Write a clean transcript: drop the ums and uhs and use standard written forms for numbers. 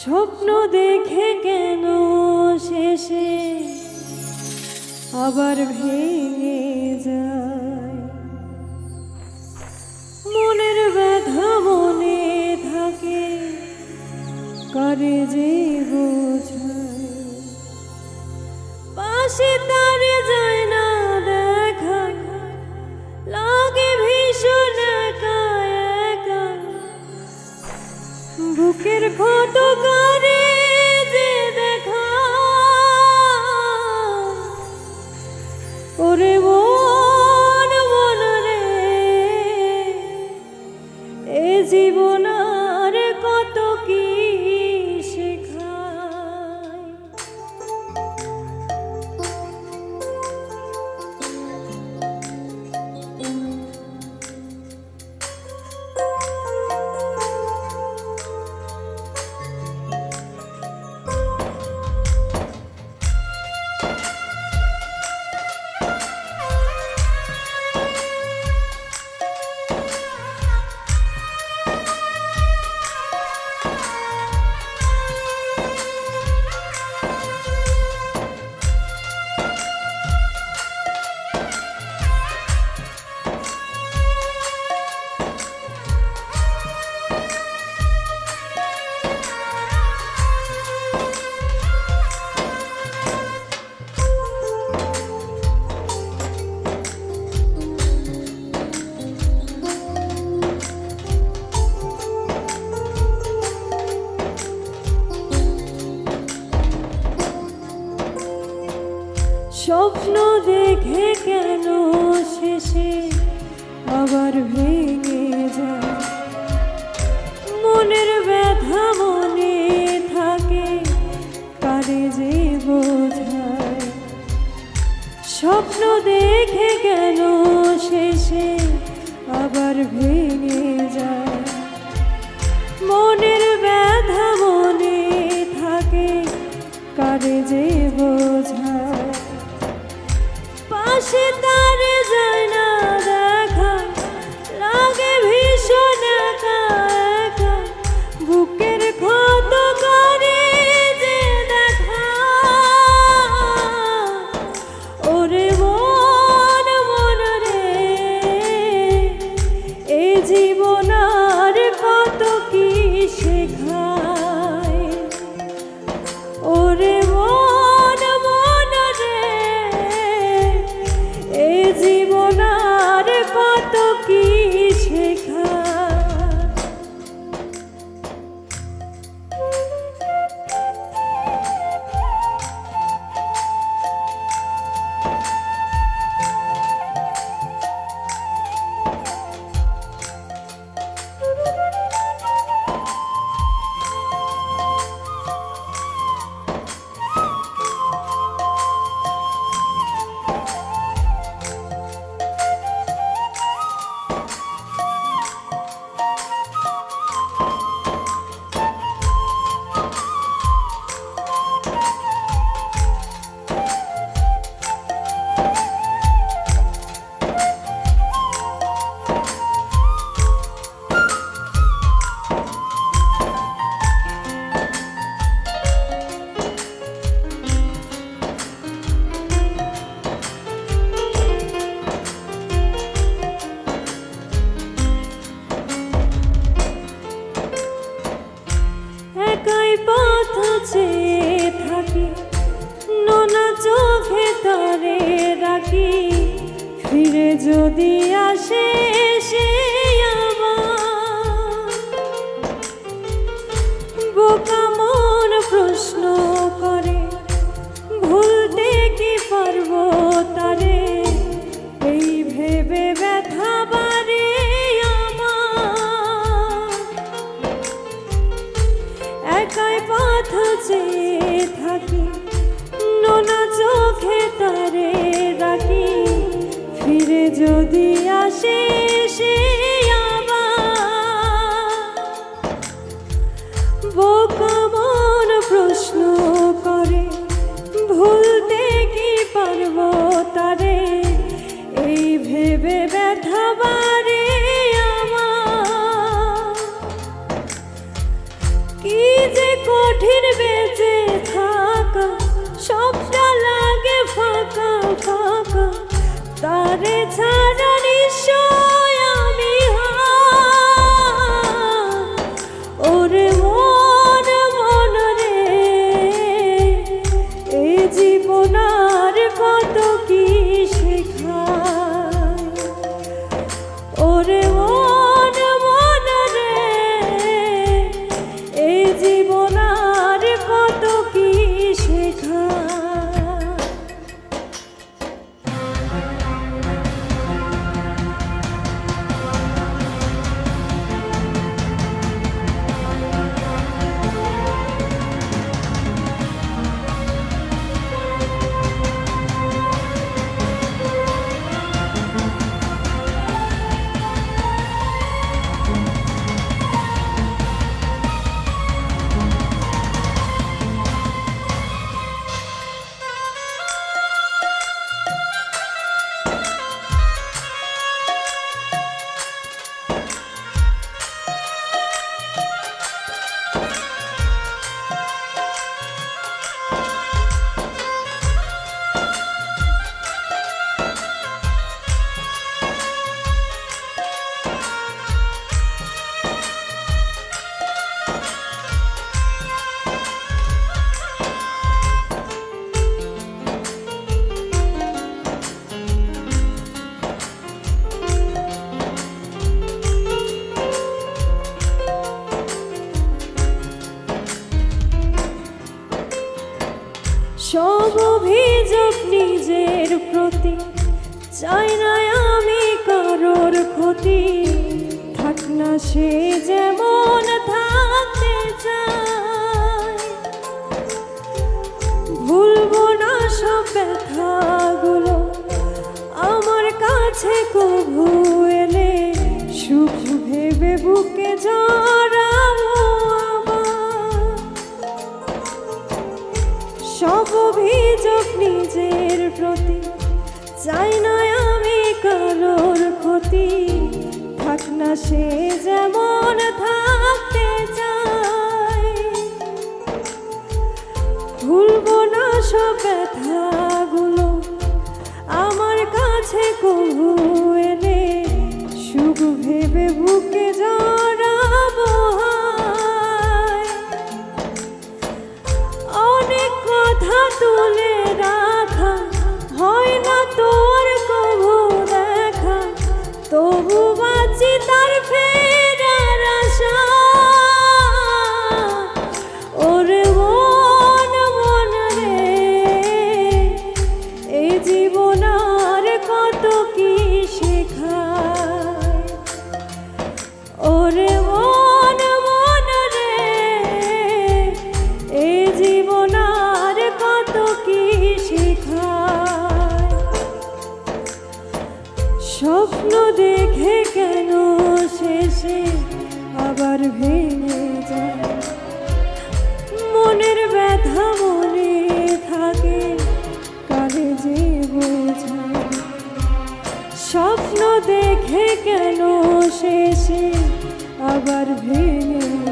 স্বপ্ন দেখে কেন শেষে আবার ভেঙে যায়, মনের ব্যথা মনে থাকে করে যে বোঝায়, পাশে তারে যায় না দেখা, লাগে ভীষণ একা একা, বুকের ক্ষত করে যে দেখা, ওরে মন মন রে, এ জীবন আর কত কি শেখায়। স্বপ্ন দেখে কেন শেষে আবার ভেঙে যায়, মনের ব্যথা মনে থাকে কারে যে বোঝায়, স্বপ্ন দেখে কেন শেষে আবার ভেঙে যায়, মনের ব্যথা মনে থাকে কারে যে বোঝায়, পাশে তারে যায় না দেখা, লাগে ভীষণ একা একা, বুকের ক্ষত করে যে দেখা, ওরে মন মন রে, এ জীবন আর কত কি শেখায়, ওরে মন মন রে, এ জীবন আর কত কি শেখায়। পথ চেয়ে থাকি, নোনা চোখে তারে রাখি, ফিরে যদি আসে সে আমার, বোকা মন প্রশ্ন করে ভুলতে কি পারবো তারে, এই ভেবে ব্যথা বাড়ে একাই পথ চেয়ে থাকি, নোনা চোখে তারে রাখি, ফিরে যদি আসে সে আবার, বোকা মন প্রশ্ন করে ভুলতে কি পারবো তারে, এই ভেবে ব্যথা বাড়ে আমার, কি যে ছাড়া নিশ্চয় আমি ওরে মন মন রে এই জীবন আর কত কি শেখায় ওরে মন মন রে এই জীবন আর কত কি শেখায় সব অভিযোগ নিজের প্রতি চাই না আমি কারোর ক্ষতি থাক না সে যেমন থাকতে চায় ভুলবো না সব ব্যথাগুলো আমার কাছে কভু এলে সুখ ভেবে বুকে জড়াবো সব অভিযোগ নিজের প্রতি চাই না আমি কারোর ক্ষতি থাক না সে যেমন থাকতে চায় ভুলবো না সব ব্যথাগুলো আমার কাছে কভু এলে সুখ ভেবে বুকে জড়াবো অনেক কথা তুলে রাখা হয় না তোর কভু দেখা তবু বাঁচি তার ফেরার আশা ওরে মন মন রে এই জীবন আর কত কি শেখায় ওরে মন মন রে এই জীবন আর কত কি শেখায় স্বপ্ন দেখে কেন শেষে আবার ভেঙে যায় মনের ব্যথা মনে থাকে কালে যে বোঝায় স্বপ্ন দেখে কেন শেষে আবার ভেঙে